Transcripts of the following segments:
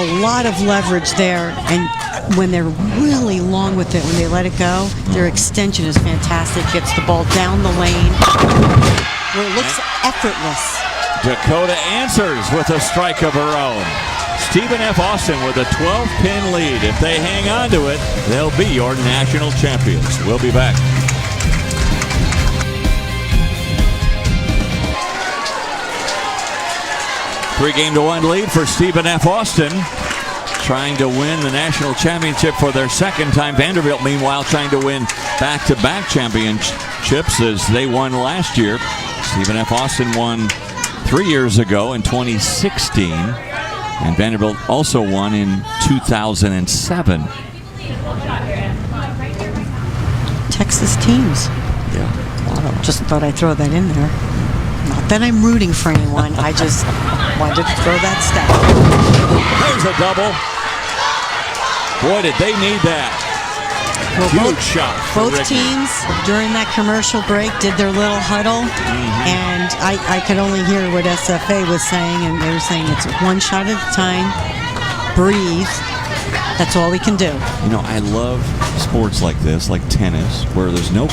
a lot of leverage there, and when they're really long with it, when they let it go, their extension is fantastic. Gets the ball down the lane where it looks effortless. Dakota answers with a strike of her own. Stephen F. Austin with a 12-pin lead. If they hang on to it, they'll be your national champions. We'll be back. Three-game to one lead for Stephen F. Austin, trying to win the national championship for their second time. Vanderbilt, meanwhile, trying to win back-to-back championships as they won last year. Stephen F. Austin won 3 years ago in 2016, and Vanderbilt also won in 2007. Texas teams. Yeah. Just thought I'd throw that in there. Not that I'm rooting for anyone. I just wanted to throw that stat. There's a double. Boy, did they need that. Well, huge shot. Both teams during that commercial break did their little huddle, and I could only hear what SFA was saying, and they were saying it's one shot at a time. Breathe. That's all we can do. You know, I love sports like this, like tennis, where there's no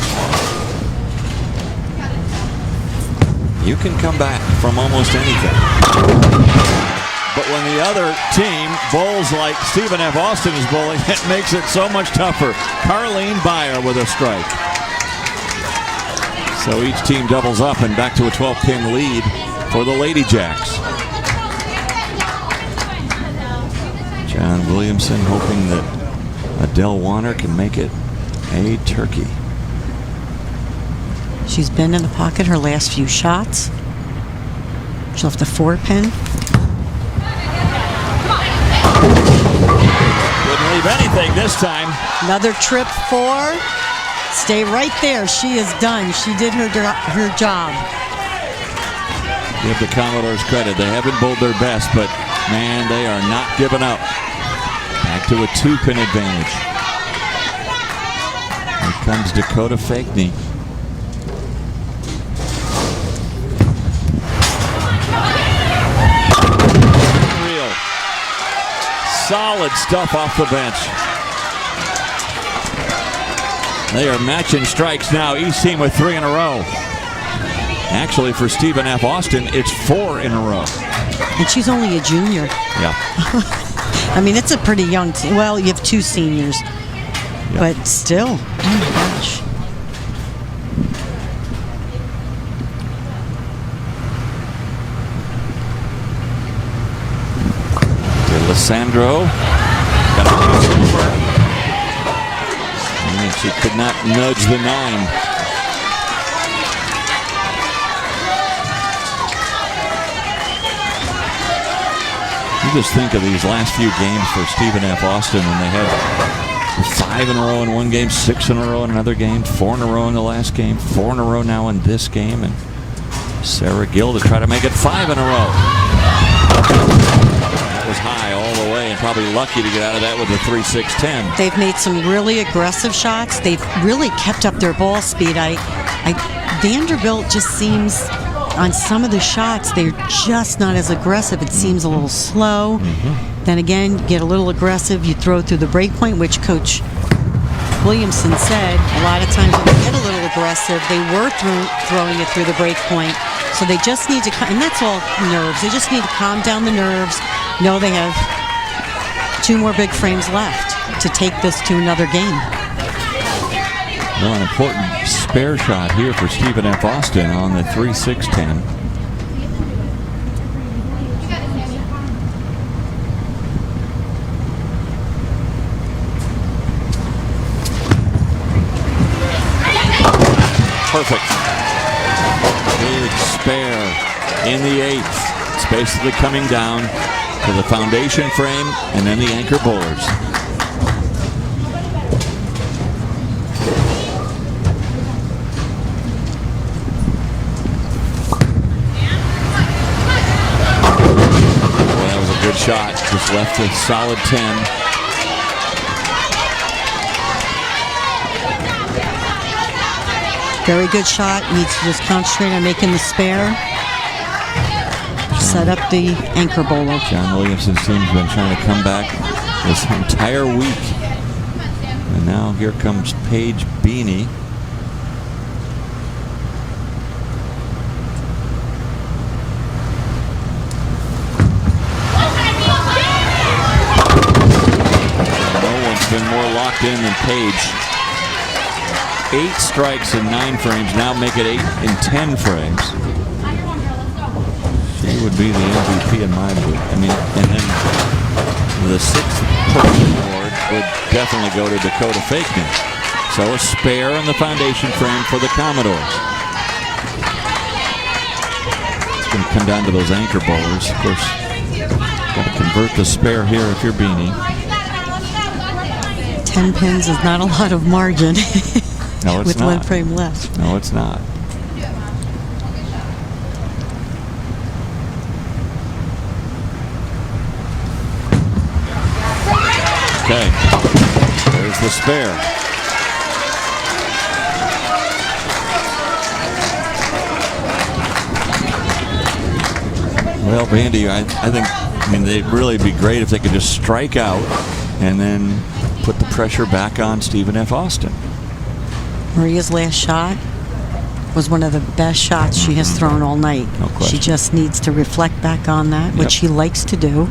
you can come back from almost anything. But when the other team bowls like Stephen F. Austin is bowling, it makes it so much tougher. Carlene Byer with a strike. So each team doubles up and back to a 12-pin lead for the Lady Jacks. John Williamson hoping that Adele Warner can make it a turkey. She's been in the pocket her last few shots. She left a 4-pin. Didn't leave anything this time. Another trip 4. Stay right there. She is done. She did her job. Give the Commodores credit. They haven't bowled their best, but man, they are not giving up. Back to a 2-pin advantage. Here comes Dakota Fakney. Solid stuff off the bench. They are matching strikes now. Each team with 3 in a row. Actually, for Stephen F. Austin, it's 4 in a row. And she's only a junior. Yeah. I mean, it's a pretty young team. Well, you have 2 seniors. Yep. But still, oh my gosh. Alessandro got a over, and she could not nudge the 9. You just think of these last few games for Stephen F. Austin when they had 5 in a row in one game, 6 in a row in another game, 4 in a row in the last game, 4 in a row now in this game, and Sarah Gill to try to make it 5 in a row. Was high all the way and probably lucky to get out of that with a 3-6-10. They've made some really aggressive shots. They've really kept up their ball speed. Vanderbilt just seems, on some of the shots, they're just not as aggressive. It seems a little slow. Then again, get a little aggressive, you throw through the break point, which Coach Williamson said a lot of times when they get a little aggressive, they were throwing it through the break point. So they just need to, and that's all nerves. They just need to calm down the nerves. Know they have 2 more big frames left to take this to another game. Well, an important spare shot here for Stephen F. Austin on the 3-6-10. Perfect. Big spare in the 8th. It's basically coming down to the foundation frame and then the anchor bowlers. Well, that was a good shot. Just left a solid 10. Very good shot. Needs to just concentrate on making the spare. set up the anchor bowler. John Williamson's team's been trying to come back this entire week. And now here comes Paige Beanie. No one's been more locked in than Paige. 8 strikes in 9 frames, now make it 8 in 10 frames. She would be the MVP in my book. I mean, and then the 6th person award would definitely go to Dakota Fakeman. So a spare in the foundation frame for the Commodores. It's going to come down to those anchor bowlers. Of course, got to convert the spare here if you're Beanie. 10 pins is not a lot of margin. No, it's with not. 1 frame left. No, it's not. Okay, there's the spare. Well, Vandy, I think they'd really be great if they could just strike out and then put the pressure back on Stephen F. Austin. Maria's last shot was one of the best shots she has thrown all night. No question. She just needs to reflect back on that, which she likes to do.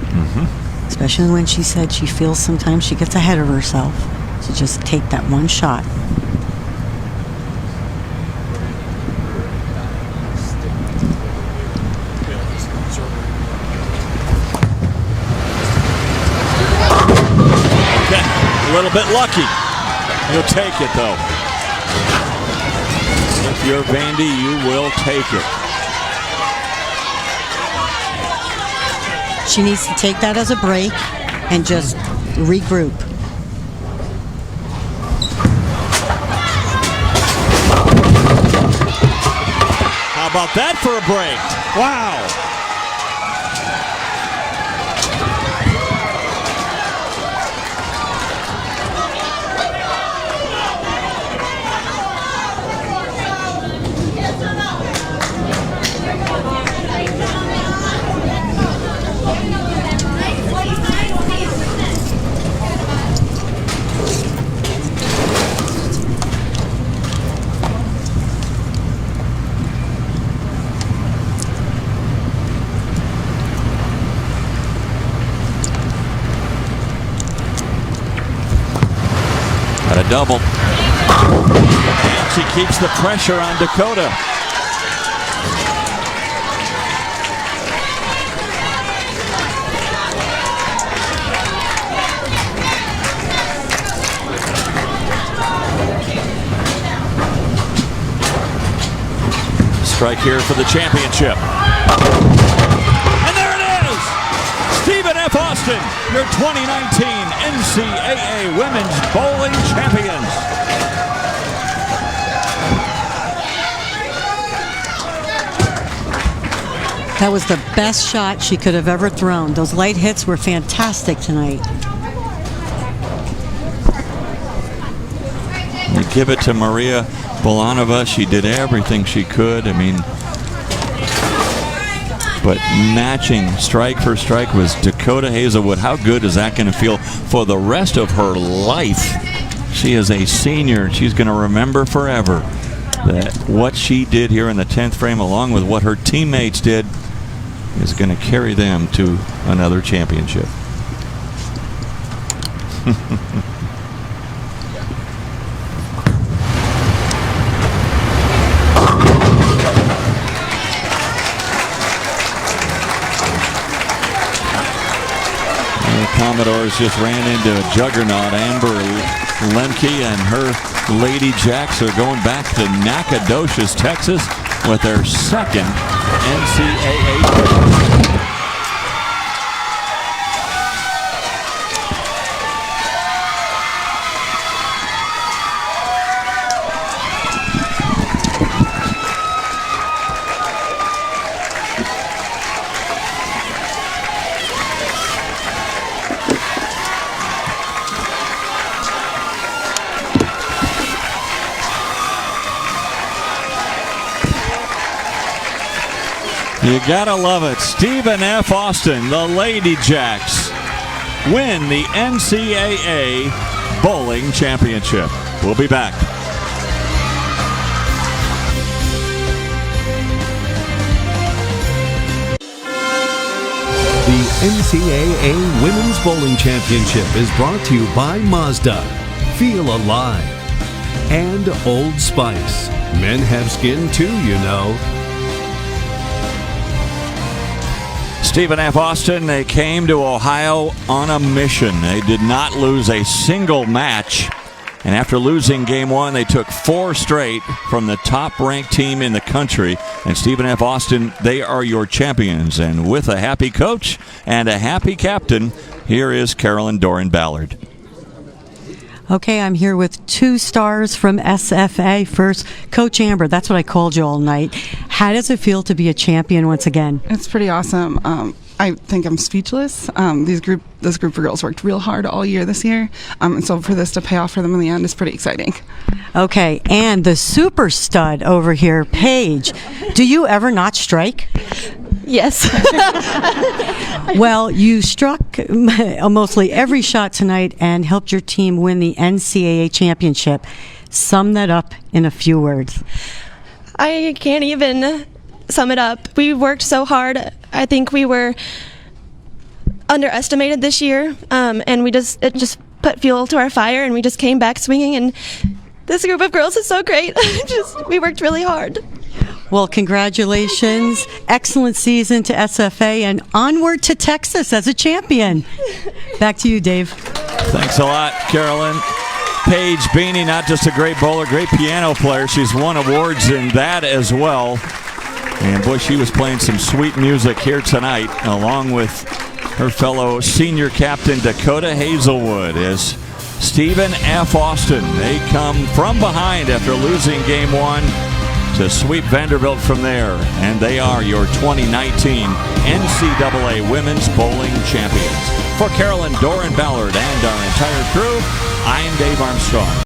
Especially when she said she feels sometimes she gets ahead of herself. So just take that one shot. Okay, a little bit lucky. You'll take it though. If you're Vandy, you will take it. She needs to take that as a break and just regroup. How about that for a break? Wow. Got a double. And she keeps the pressure on Dakota. Strike here for the championship. And there it is! Stephen F. Austin, your 2019 NCAA Women's Bowling Champions. That was the best shot she could have ever thrown. Those light hits were fantastic tonight. You give it to Maria Bolanova. She did everything she could. I mean, but matching strike for strike was Dakota Hazelwood. How good is that going to feel for the rest of her life? She is a senior. She's going to remember forever that what she did here in the 10th frame, along with what her teammates did, is going to carry them to another championship. Commodores just ran into a juggernaut. Amber Lemke and her Lady Jacks are going back to Nacogdoches, Texas, with their second NCAA tournament. You gotta love it. Stephen F. Austin, the Lady Jacks, win the NCAA Bowling Championship. We'll be back. The NCAA Women's Bowling Championship is brought to you by Mazda, Feel Alive, and Old Spice. Men have skin too, you know. Stephen F. Austin, they came to Ohio on a mission. They did not lose a single match. And after losing game one, they took 4 straight from the top-ranked team in the country. And Stephen F. Austin, they are your champions. And with a happy coach and a happy captain, here is Carolyn Doran Ballard. Okay, I'm here with 2 stars from SFA. First, Coach Amber, that's what I called you all night. How does it feel to be a champion once again? It's pretty awesome. I think I'm speechless. This group of girls worked real hard all year this year, and so for this to pay off for them in the end is pretty exciting. Okay, and the super stud over here, Paige. Do you ever not strike? Yes. Well, you struck mostly every shot tonight and helped your team win the NCAA championship. Sum that up in a few words. I can't even sum it up. We worked so hard. I think we were underestimated this year, and it just put fuel to our fire, and we just came back swinging. And this group of girls is so great. We worked really hard. Well, congratulations. Excellent season to SFA and onward to Texas as a champion. Back to you, Dave. Thanks a lot, Carolyn. Paige Beanie, not just a great bowler, great piano player. She's won awards in that as well. And boy, she was playing some sweet music here tonight, along with her fellow senior captain Dakota Hazelwood, as Stephen F. Austin, they come from behind after losing game one to sweep Vanderbilt from there. And they are your 2019 NCAA Women's Bowling Champions. For Carolyn Doran Ballard and our entire crew, I'm Dave Armstrong.